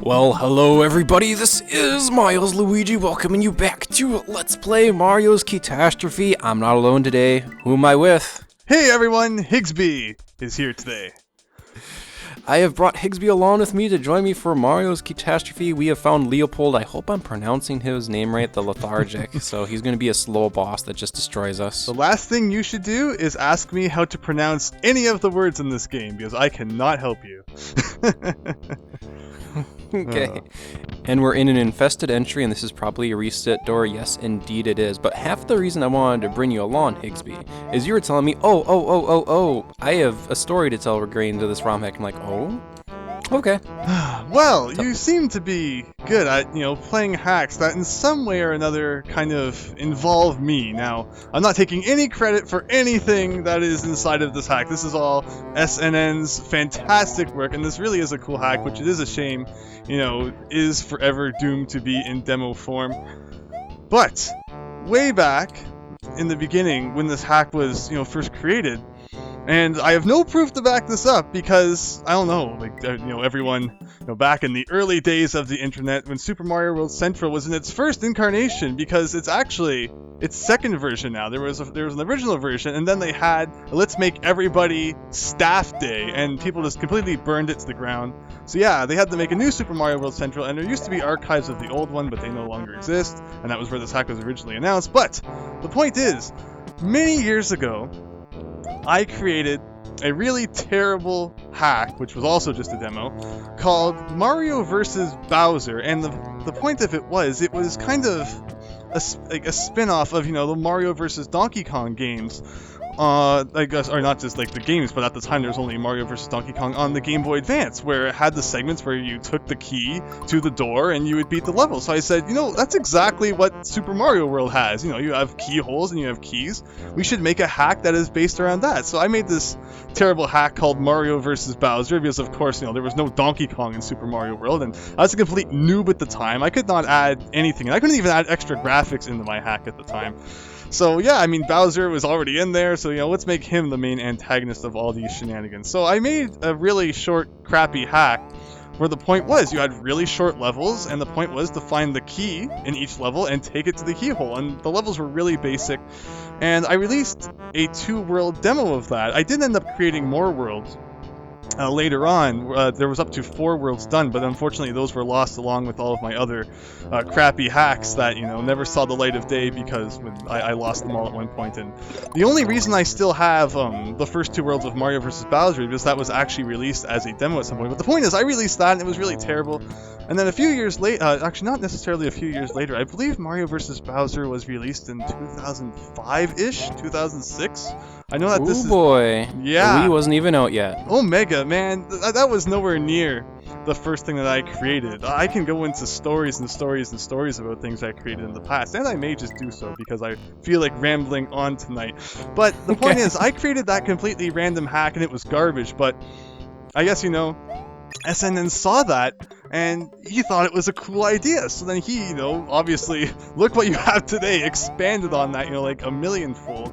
Well, hello everybody, this is Milesluigi welcoming you back to Let's Play Mario's Keytastrophe. I'm not alone today. Who am I with? Hey everyone, Higsby is here today. I have brought Higsby along with me to join me for Mario's Keytastrophe. We have found Leopold. I hope I'm pronouncing his name right, the lethargic. So he's going to be a slow boss that just destroys us. The last thing you should do is ask me how to pronounce any of the words in this game, because I cannot help you. Okay. And we're in an infested entry, and this is probably a reset door. Yes, indeed it is. But half the reason I wanted to bring you along, Higsby, is you were telling me, I have a story to tell regarding to this Romhack. I'm like, oh? Okay. Well, you seem to be good at, playing hacks that in some way or another kind of involve me. Now, I'm not taking any credit for anything that is inside of this hack. This is all S.N.N's fantastic work, and this really is a cool hack, which it is a shame, is forever doomed to be in demo form. But, way back in the beginning, when this hack was, first created, and I have no proof to back this up because, I don't know, everyone, back in the early days of the internet when Super Mario World Central was in its first incarnation, because it's actually its second version now. There was an original version, and then they had a Let's Make Everybody Staff Day, and people just completely burned it to the ground. So yeah, they had to make a new Super Mario World Central, and there used to be archives of the old one, but they no longer exist, and that was where this hack was originally announced. But the point is, many years ago, I created a really terrible hack, which was also just a demo, called Mario vs. Bowser, and the point of it was kind of a spin-off of, the Mario vs. Donkey Kong games. I guess, or not just like the games, but at the time there was only Mario vs. Donkey Kong on the Game Boy Advance, where it had the segments where you took the key to the door and you would beat the level. So I said, that's exactly what Super Mario World has. You have keyholes and you have keys. We should make a hack that is based around that. So I made this terrible hack called Mario vs. Bowser, because of course, there was no Donkey Kong in Super Mario World, and I was a complete noob at the time. I could not add anything. I couldn't even add extra graphics into my hack at the time. So yeah, Bowser was already in there, so let's make him the main antagonist of all these shenanigans. So I made a really short, crappy hack where the point was you had really short levels, and the point was to find the key in each level and take it to the keyhole, and the levels were really basic. And I released a 2-world demo of that. I did end up creating more worlds. Later on, there was up to 4 worlds done, but unfortunately those were lost along with all of my other crappy hacks that, never saw the light of day because I lost them all at one point. And the only reason I still have the first 2 worlds of Mario vs. Bowser is because that was actually released as a demo at some point. But the point is, I released that and it was really terrible. And then a few years later, actually not necessarily a few years later, I believe Mario vs. Bowser was released in 2005-ish, 2006. I know that this is... Oh boy. Yeah. The Wii wasn't even out yet. Omega, man, that was nowhere near the first thing that I created. I can go into stories and stories and stories about things I created in the past, and I may just do so because I feel like rambling on tonight. But the point is, I created that completely random hack and it was garbage, but I guess, S.N.N. saw that, and he thought it was a cool idea. So then he, obviously, look what you have today, expanded on that, like a millionfold.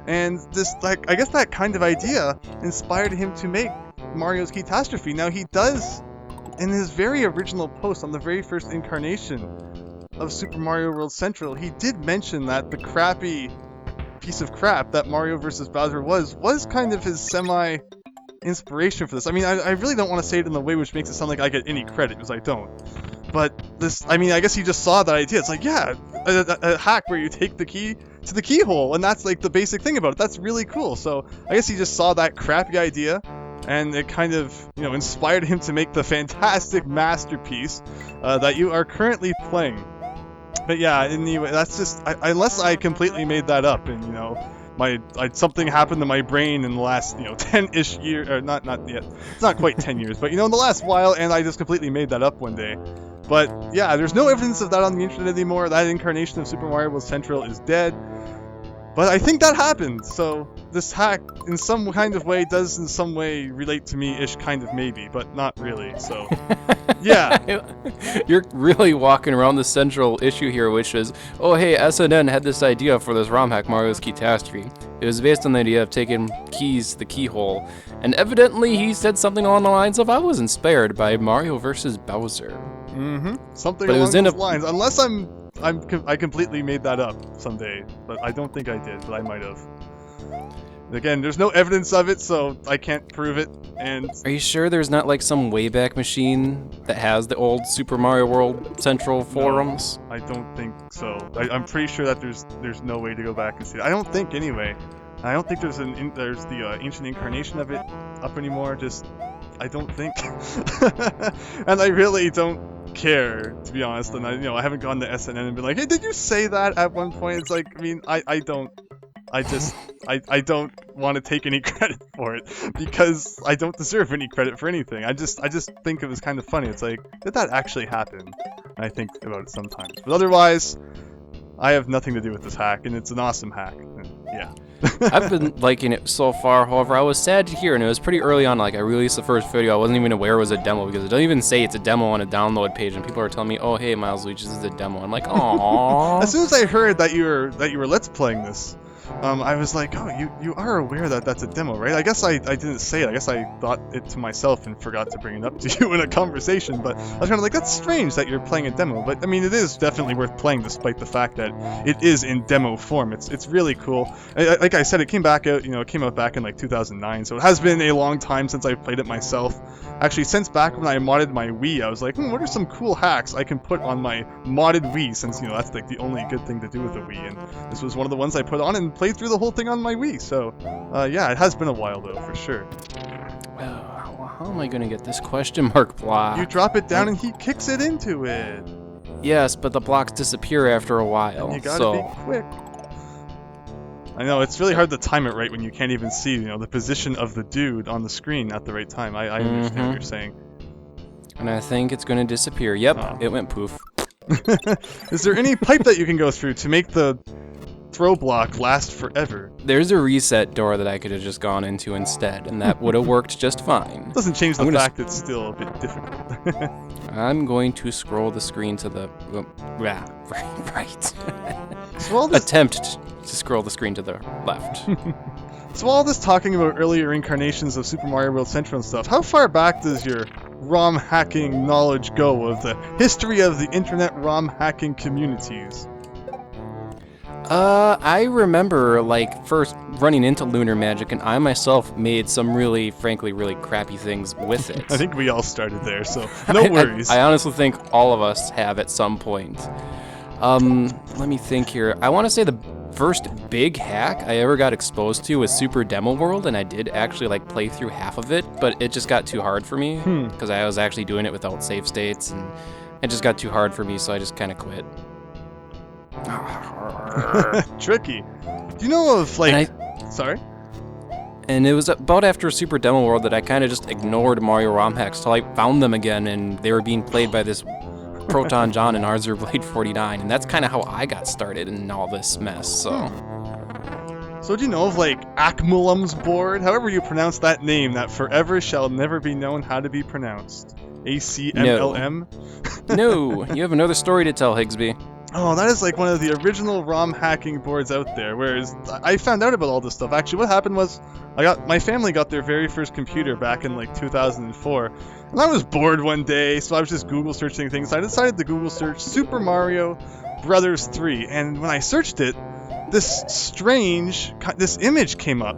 And this, I guess that kind of idea inspired him to make Mario's Keytastrophe. Now, he does, in his very original post on the very first incarnation of Super Mario World Central, he did mention that the crappy piece of crap that Mario vs. Bowser was kind of his inspiration for this. I really don't want to say it in the way which makes it sound like I get any credit, because I don't. But this, I guess he just saw that idea. It's like, yeah, a hack where you take the key to the keyhole, and that's like the basic thing about it. That's really cool. So I guess he just saw that crappy idea, and it kind of, inspired him to make the fantastic masterpiece that you are currently playing. But yeah, anyway, that's just, unless I completely made that up, and something happened to my brain in the last 10-ish years, or not yet, it's not quite 10 years, but in the last while, and I just completely made that up one day. But yeah, there's no evidence of that on the internet anymore. That incarnation of Super Mario World Central is dead. But I think that happened, so this hack in some kind of way does in some way relate to me-ish, kind of maybe, but not really, so yeah. You're really walking around the central issue here, which is, oh hey, S.N.N. had this idea for this ROM hack, Mario's Keytastrophe. It was based on the idea of taking keys to the keyhole, and evidently he said something along the lines of, I was inspired by Mario vs. Bowser. Something But it along was in those a- lines. Unless I completely made that up someday, but I don't think I did, but I might have. Again, there's no evidence of it, so I can't prove it. And Are you sure there's not like some Wayback Machine that has the old Super Mario World Central forums? I don't think so. I'm pretty sure that there's no way to go back and see it. I don't think anyway. I don't think there's the ancient incarnation of it up anymore. I don't think. And I really don't care, to be honest. And I haven't gone to S.N.N and been like, hey, did you say that at one point? It's like, I mean, I don't. I don't want to take any credit for it because I don't deserve any credit for anything. I just think it was kind of funny. It's like, did that actually happen? And I think about it sometimes. But otherwise, I have nothing to do with this hack, and it's an awesome hack. And yeah. I've been liking it so far. However, I was sad to hear, and it was pretty early on. Like I released the first video, I wasn't even aware it was a demo because it doesn't even say it's a demo on a download page, and people are telling me, "Oh, hey, Milesluigi, this is a demo." I'm like, "Aww." As soon as I heard that you were let's playing this, I was like, oh, you are aware that that's a demo, right? I guess I didn't say it. I guess I thought it to myself and forgot to bring it up to you in a conversation. But I was kind of like, that's strange that you're playing a demo. But I mean, it is definitely worth playing, despite the fact that it is in demo form. It's really cool. Like I said, it came out back in like 2009, so it has been a long time since I've played it myself. Actually, since back when I modded my Wii, I was like, what are some cool hacks I can put on my modded Wii? Since that's like the only good thing to do with a Wii, and this was one of the ones I put on and played through the whole thing on my Wii. So, yeah, it has been a while though, for sure. Well, how am I gonna get this question mark block? You drop it down and he kicks it into it. Yes, but the blocks disappear after a while. And you gotta be quick. I know, it's really hard to time it right when you can't even see, the position of the dude on the screen at the right time. I understand what you're saying. And I think it's gonna disappear. Yep, it went poof. Is there any pipe that you can go through to make the throw block last forever? There's a reset door that I could have just gone into instead, and that would have worked just fine. Doesn't change the fact it's still a bit difficult. I'm going to scroll the screen to the... right. So Attempt to scroll the screen to the left. So all this talking about earlier incarnations of Super Mario World Central and stuff, how far back does your ROM hacking knowledge go of the history of the internet ROM hacking communities? I remember, first running into Lunar Magic, and I myself made some frankly, really crappy things with it. I think we all started there, so no worries. I honestly think all of us have at some point. Let me think here. I want to say the first big hack I ever got exposed to was Super Demo World, and I did actually, play through half of it, but it just got too hard for me, because I was actually doing it without save states, and it just got too hard for me, so I just kind of quit. Tricky. Do you know of sorry? And it was about after Super Demo World that I kind of just ignored Mario ROM hacks till I found them again, and they were being played by this Proton John and Arzer Blade 49, and that's kind of how I got started in all this mess. So do you know of Akmulum's board? However you pronounce that name, that forever shall never be known how to be pronounced. ACMLM? No, you have another story to tell, Higsby. Oh, that is one of the original ROM hacking boards out there, whereas I found out about all this stuff. Actually, what happened was my family got their very first computer back in 2004, and I was bored one day, so I was just Google searching things. I decided to Google search Super Mario Brothers 3, and when I searched it, this image came up.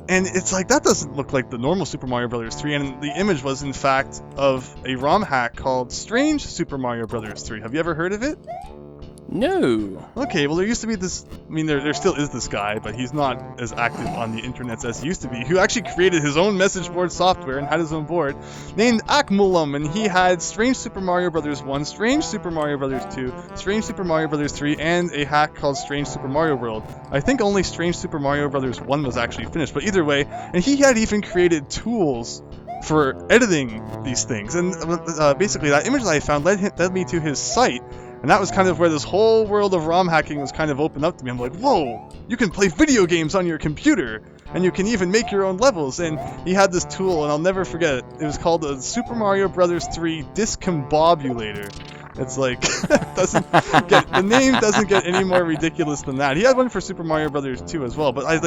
And it's that doesn't look like the normal Super Mario Brothers 3, and the image was in fact of a ROM hack called Strange Super Mario Brothers 3. Have you ever heard of it? No. Okay, well there used to be this, there still is this guy, but he's not as active on the internet as he used to be, who actually created his own message board software and had his own board, named Akmulum, and he had Strange Super Mario Brothers 1, Strange Super Mario Brothers 2, Strange Super Mario Brothers 3, and a hack called Strange Super Mario World. I think only Strange Super Mario Brothers 1 was actually finished, but either way, and he had even created tools for editing these things, and basically that image that I found led me to his site. And that was kind of where this whole world of ROM hacking was kind of opened up to me. I'm like, whoa, you can play video games on your computer, and you can even make your own levels. And he had this tool, and I'll never forget it. It was called the Super Mario Brothers 3 Discombobulator. It's like the name doesn't get any more ridiculous than that. He had one for Super Mario Brothers 2 as well, but I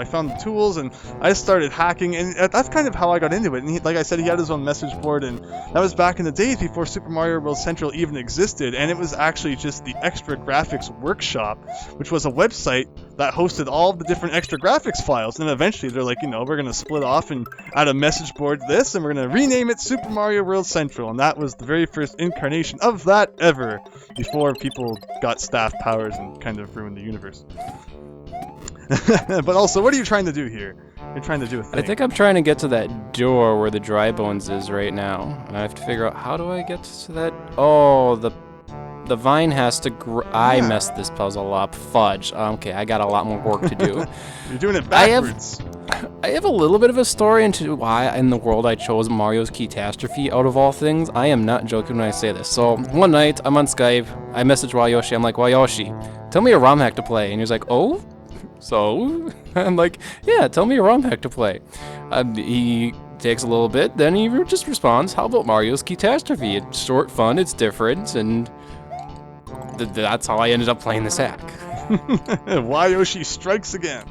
found the tools and I started hacking, and that's kind of how I got into it. And like I said, he had his own message board, and that was back in the days before Super Mario World Central even existed, and it was actually just the Extra Graphics Workshop, which was a website that hosted all of the different extra graphics files. And then eventually they're like, we're going to split off and add a message board to this, and we're going to rename it Super Mario World Central. And that was the very first incarnation of that ever, before people got staff powers and kind of ruined the universe. But also, what are you trying to do here? You're trying to do a thing. I think I'm trying to get to that door where the dry bones is right now. And I have to figure out, how do I get to that? Oh, the vine has to I messed this puzzle up. Fudge. Okay, I got a lot more work to do. You're doing it backwards. I have a little bit of a story into why in the world I chose Mario's Keytastrophe out of all things. I am not joking when I say this. So, one night, I'm on Skype. I message Wayoshi. I'm like, Wayoshi, tell me a Romhack to play. And he's like, oh? So? I'm like, yeah, tell me a Romhack to play. He takes a little bit, then he just responds, how about Mario's Keytastrophe? It's short, fun, it's different, and that's how I ended up playing this hack. Wayoshi strikes again.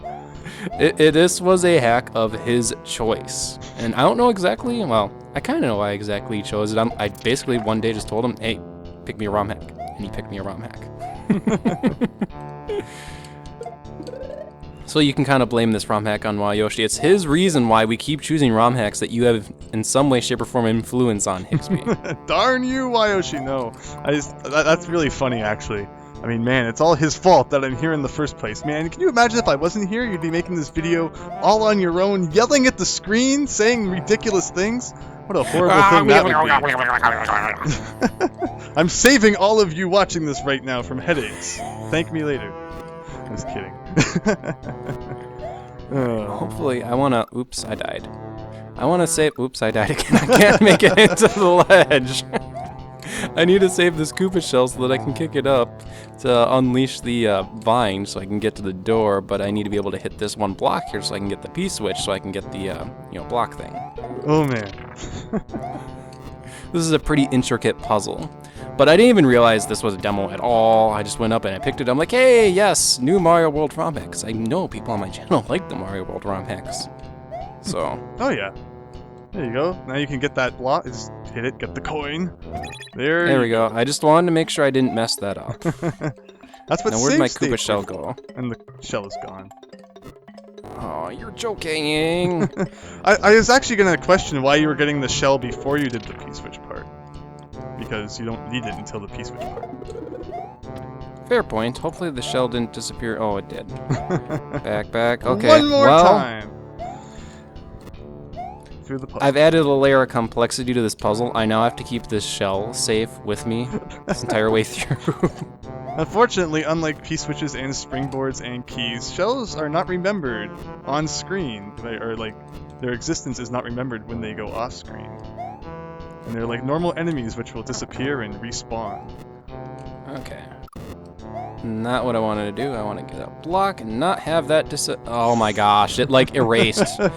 This was a hack of his choice. And I don't know exactly, well, I kind of know why exactly he chose it. I basically one day just told him, hey, pick me a Romhack. And he picked me a Romhack. So you can kind of blame this ROM hack on Wayoshi. It's his reason why we keep choosing ROM hacks that you have in some way, shape, or form influence on, Higsby. Darn you, Wayoshi. No, that's really funny, actually. I mean, man, it's all his fault that I'm here in the first place. Man, can you imagine if I wasn't here, you'd be making this video all on your own, yelling at the screen, saying ridiculous things? What a horrible thing that would be. I'm saving all of you watching this right now from headaches. Thank me later. Just kidding. Hopefully, I want to... Oops, I died. I want to save... Oops, I died again. I can't make it into the ledge. I need to save this Koopa shell so that I can kick it up to unleash the vine so I can get to the door, but I need to be able to hit this one block here so I can get the P-switch so I can get the, block thing. Oh, man. This is a pretty intricate puzzle. But I didn't even realize this was a demo at all. I just went up and I picked it. I'm like, hey, yes, new Mario World ROM hacks. I know people on my channel like the Mario World ROM hacks. So. Oh, yeah. There you go. Now you can get that block. Just hit it, get the coin. There we go. I just wanted to make sure I didn't mess that up. That's what. Now where'd my Koopa shell go? And the shell is gone. Oh, you're joking. I was actually going to question why you were getting the shell before you did the P-switch part. Because you don't need it until the P-switch part. Fair point. Hopefully the shell didn't disappear. Oh, it did. Back. Okay. One more time. Through the puzzle. I've added a layer of complexity to this puzzle. I now have to keep this shell safe with me this entire way through. Unfortunately, unlike P-switches and springboards and keys, shells are not remembered on screen. Their existence is not remembered when they go off screen. And they're like normal enemies which will disappear and respawn. Okay. Not what I wanted to do. I want to get a block and not have that oh my gosh, it like erased. I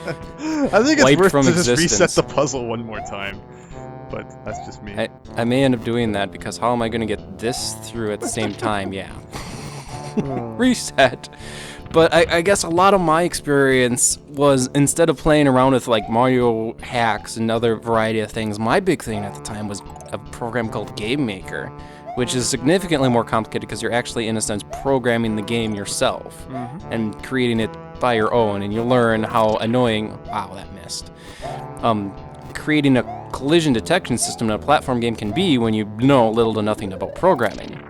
think it's worth to just reset the puzzle one more time. But that's just me. I may end up doing that because how am I going to get this through at the same time? Yeah. Reset. But I guess a lot of my experience was, instead of playing around with like Mario hacks and other variety of things, my big thing at the time was a program called Game Maker, which is significantly more complicated because you're actually, in a sense, programming the game yourself and creating it by your own, and you learn how annoying, wow, that missed, creating a collision detection system in a platform game can be when you know little to nothing about programming.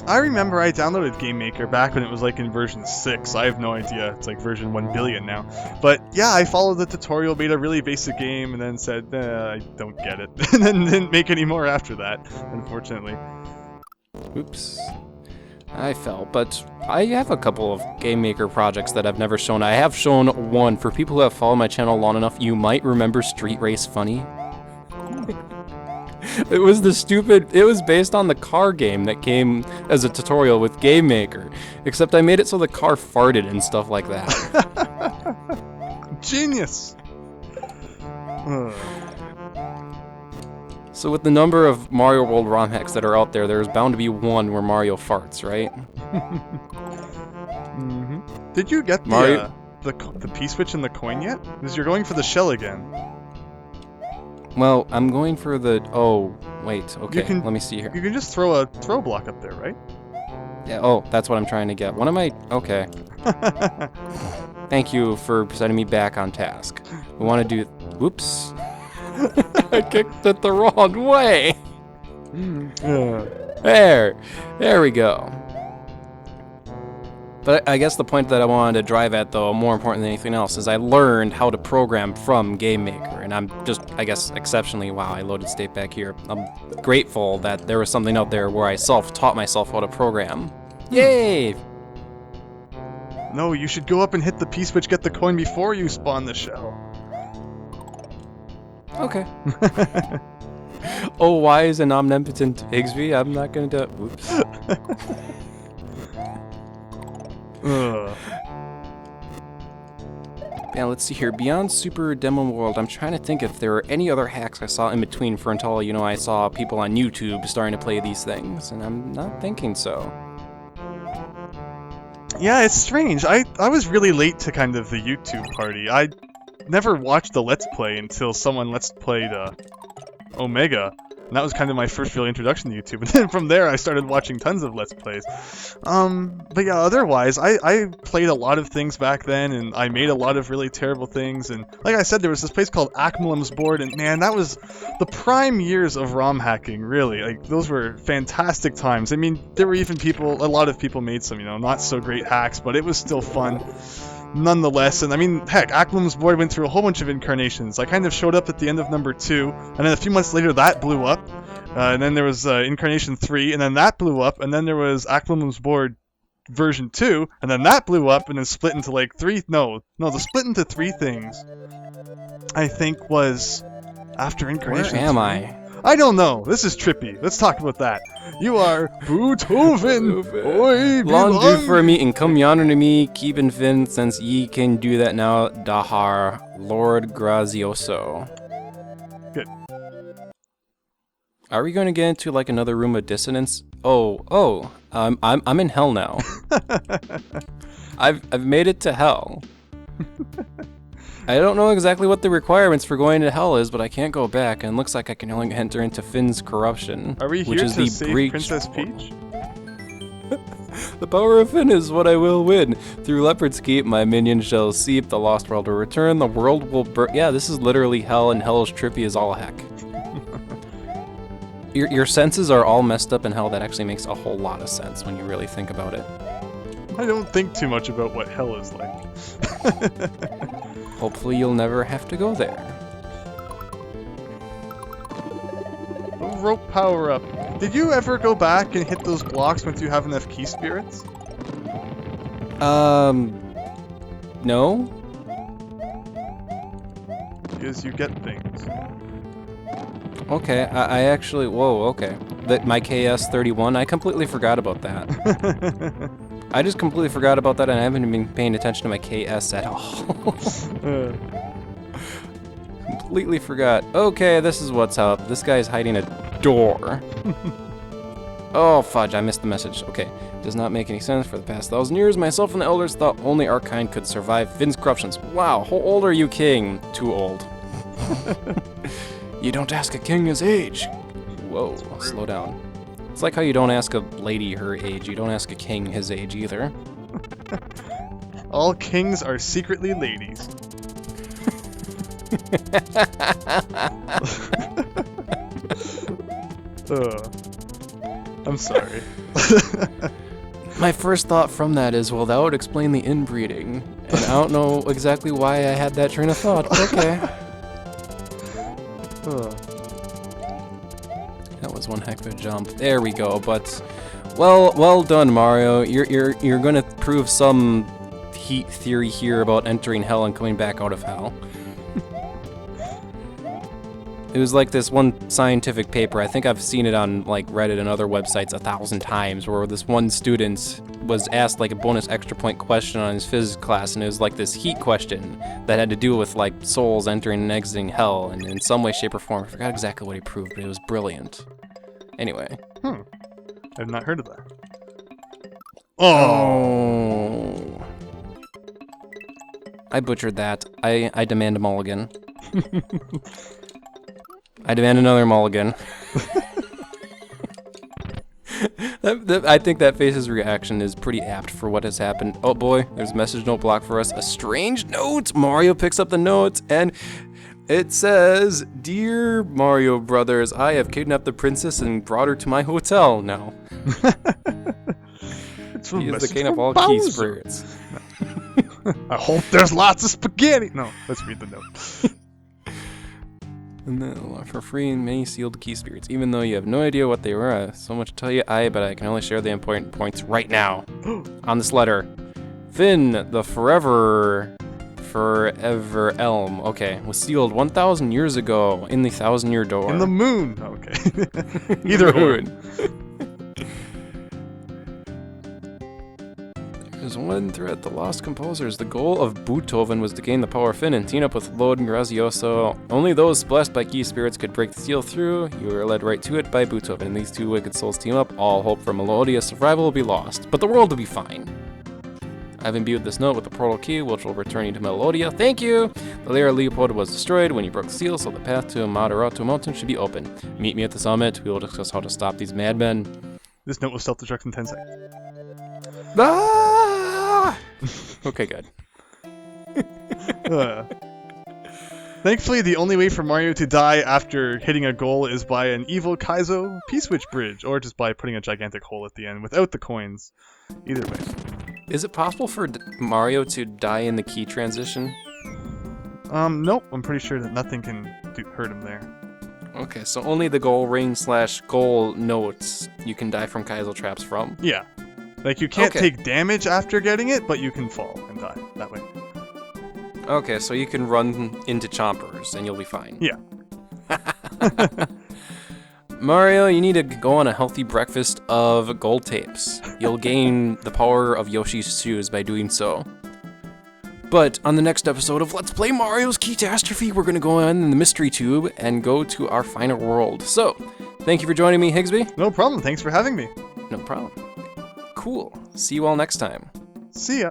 I remember I downloaded Game Maker back when it was like in version 6. I have no idea. It's like version 1 billion now. But yeah, I followed the tutorial, made a really basic game, and then said, I don't get it. And then didn't make any more after that, unfortunately. Oops. I fell, but I have a couple of Game Maker projects that I've never shown. I have shown one. For people who have followed my channel long enough, you might remember Street Race Funny. It was based on the car game that came as a tutorial with Game Maker, except I made it so the car farted and stuff like that. Genius! So with the number of Mario World ROM hacks that are out there, there's bound to be one where Mario farts, right? Mm-hmm. Did you get the P-switch and the coin yet? Because you're going for the shell again. Well, I'm going for the... Oh, wait, okay, let me see here. You can just throw a throw block up there, right? Yeah, oh, that's what I'm trying to get. What am I... Okay. Thank you for setting me back on task. We want to do... Whoops. I kicked it the wrong way. There we go. But I guess the point that I wanted to drive at, though, more important than anything else, is I learned how to program from Game Maker, and I'm just, I guess, exceptionally, wow, I loaded state back here. I'm grateful that there was something out there where I self-taught myself how to program. Yay! No, you should go up and hit the P-switch, get the coin before you spawn the shell. Okay. Oh, wise and omnipotent Higsby, I'm not gonna do it. Whoops. Yeah, let's see here. Beyond Super Demo World, I'm trying to think if there were any other hacks I saw in between for until, you know, I saw people on YouTube starting to play these things, and I'm not thinking so. Yeah, it's strange. I was really late to kind of the YouTube party. I never watched the Let's Play until someone Let's Played Omega. And that was kind of my first real introduction to YouTube. And then from there, I started watching tons of Let's Plays. But yeah, otherwise, I played a lot of things back then, and I made a lot of really terrible things. And like I said, there was this place called Akmalam's Board, and man, that was the prime years of ROM hacking, really. Like, those were fantastic times. I mean, there were even a lot of people made some, you know, not so great hacks, but it was still fun. Nonetheless, and I mean, heck, Akmalam's Board went through a whole bunch of incarnations. I kind of showed up at the end of number 2, and then a few months later that blew up, and then there was Incarnation 3, and then that blew up, and then there was Akmalam's Board version 2, and then that blew up, and then split into like the split into 3 things, I think, was after Incarnation 3. Where am I? I don't know. This is trippy. Let's talk about that. You are Beethoven. Oi, Long do for a meeting. Come yonder to me, keep in fin, since ye can do that now. Dahar, Lord Grazioso. Good. Are we going to get into like another room of dissonance? I'm in hell now. I've made it to hell. I don't know exactly what the requirements for going to hell is, but I can't go back, and it looks like I can only enter into Finn's corruption. Are we here which is to the save breach. Princess Peach? The power of Finn is what I will win. Through Leopard's Keep, my minions shall seep, the lost world will return, the world will burn. Yeah, this is literally hell, and hell is trippy as all heck. Your senses are all messed up in hell. That actually makes a whole lot of sense when you really think about it. I don't think too much about what hell is like. Hopefully you'll never have to go there. A rope power-up. Did you ever go back and hit those blocks once you have enough key spirits? No? Because you get things. Okay, I actually... Whoa, okay. My KS31, I completely forgot about that. I just completely forgot about that, and I haven't been paying attention to my KS at all. Completely forgot. Okay, this is what's up. This guy's hiding a door. Oh, fudge, I missed the message. Okay, does not make any sense. For the past 1,000 years, myself and the elders thought only our kind could survive Finn's corruptions. Wow, how old are you, king? Too old. You don't ask a king his age. Whoa, slow down. It's like how you don't ask a lady her age. You don't ask a king his age either. All kings are secretly ladies. I'm sorry. My first thought from that is, well, that would explain the inbreeding. And I don't know exactly why I had that train of thought, but okay. That was one heck of a jump. There we go, but well done, Mario. You're gonna prove some heat theory here about entering hell and coming back out of hell. It was like this one scientific paper. I think I've seen it on like Reddit and other websites 1,000 times, where this one student was asked like a bonus extra point question on his physics class, and it was like this heat question that had to do with like souls entering and exiting hell, and in some way, shape, or form. I forgot exactly what he proved, but it was brilliant. Anyway. I've not heard of that. Oh. I butchered that. I demand a mulligan. I demand another mulligan. I think that face's reaction is pretty apt for what has happened. Oh boy, there's a message note block for us. A strange note! Mario picks up the note and it says, "Dear Mario Brothers, I have kidnapped the princess and brought her to my hotel now." He is the king of all key spirits. I hope there's lots of spaghetti. No, let's read the note. And then for free, many sealed key spirits. Even though you have no idea what they were, so much to tell you, but I can only share the important points right now. On this letter. Finn, the forever elm, okay, was sealed 1,000 years ago in the 1,000-year door. In the moon. Okay. Either moon. There's one thread, the lost composers. The goal of Beethoven was to gain the power of Finn and team up with Lode and Grazioso. Only those blessed by key spirits could break the seal through. You were led right to it by Beethoven, and these two wicked souls team up. All hope for Melodia's survival will be lost, but the world will be fine. I've imbued this note with the portal key, which will return you to Melodia. Thank you! The Lair of Leopold was destroyed when you broke the seal, so the path to Hellerato mountain should be open. Meet me at the summit. We will discuss how to stop these madmen. This note will self-destruct in 10 seconds. Ah! Okay, good. Thankfully, the only way for Mario to die after hitting a goal is by an evil Kaizo P-switch bridge, or just by putting a gigantic hole at the end without the coins. Either way. Is it possible for Mario to die in the key transition? Nope. I'm pretty sure that nothing can hurt him there. Okay, so only the goal ring / goal notes you can die from Kaizo traps from? Yeah. Like, you can't take damage after getting it, but you can fall and die that way. Okay, so you can run into chompers and you'll be fine. Yeah. Mario, you need to go on a healthy breakfast of gold tapes. You'll gain the power of Yoshi's shoes by doing so. But on the next episode of Let's Play Mario's Keytastrophe, we're going to go in the mystery tube and go to our final world. So, thank you for joining me, Higsby. No problem. Thanks for having me. No problem. Cool. See you all next time. See ya.